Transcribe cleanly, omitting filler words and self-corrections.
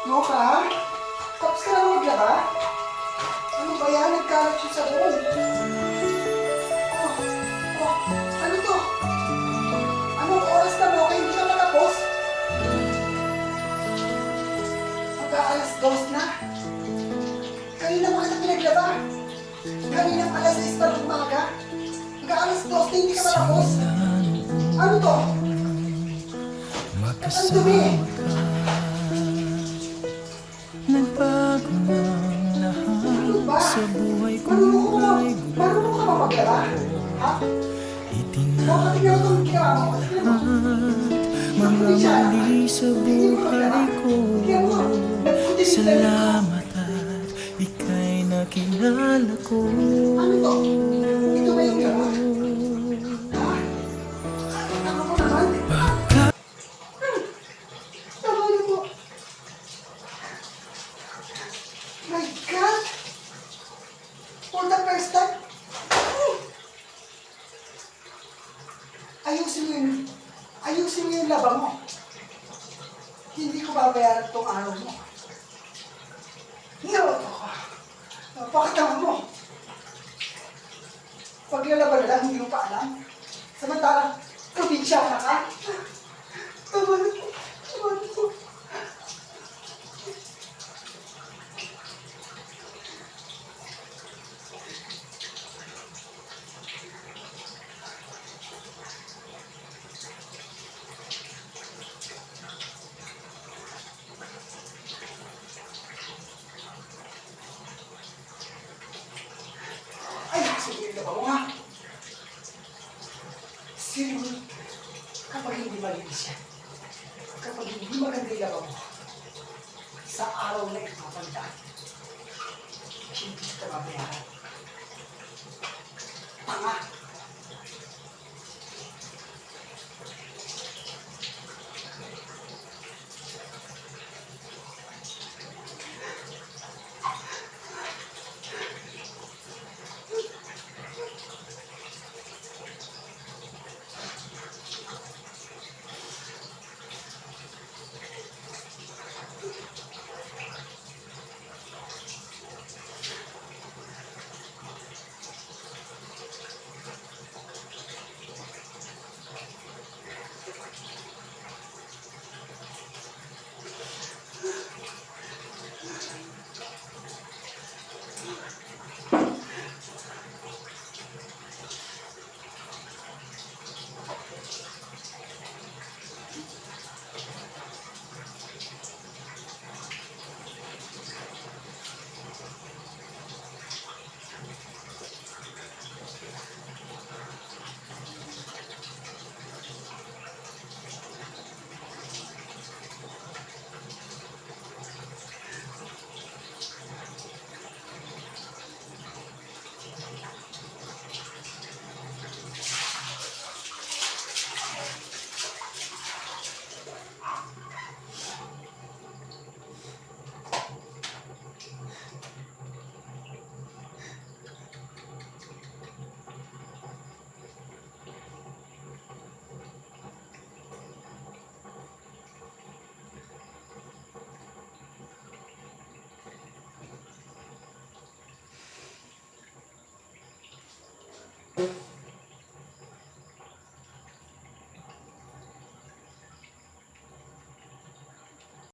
No ka? Tapos ka na maglaba? Ano ba yan? Nagkalat siya sa doon. Oh, oh, ano to? Anong oras na mo? Kaya hindi ka matapos? Mag-aalas 2 na. Kanina mo kita pinaglaba. Kanina alas 6 pa ng umaga. Mag-aalas 2 na hindi ka matapos. Ano to? Ang dumi. Nagbago ng lahat Ano ba? sa buhay ko ay Marunong ka ba maglaba? Ha? Bakit nga itong ginawa mo? mga mali sa buhay ko. Salamat at ika'y nakilala ko. Ano to? Ito ba yung gaba? Ha? Tama mo naman? Tama na po. My God! For the first time, ayusin mo yung laba mo. Hindi ko babayaran tong araw mo. Nawato ko. Napakatama mo. Paglalaban na lang, hindi mo pa alam. Samantalang, probinsya na ka. Tama na po. Tama na po. Ay, sige, laba mo nga. Sino, kapag hindi malinis yan, kapag hindi maganda yung laba mo, sa araw na ito, tandaan, hindi ka babayaran. Tanga!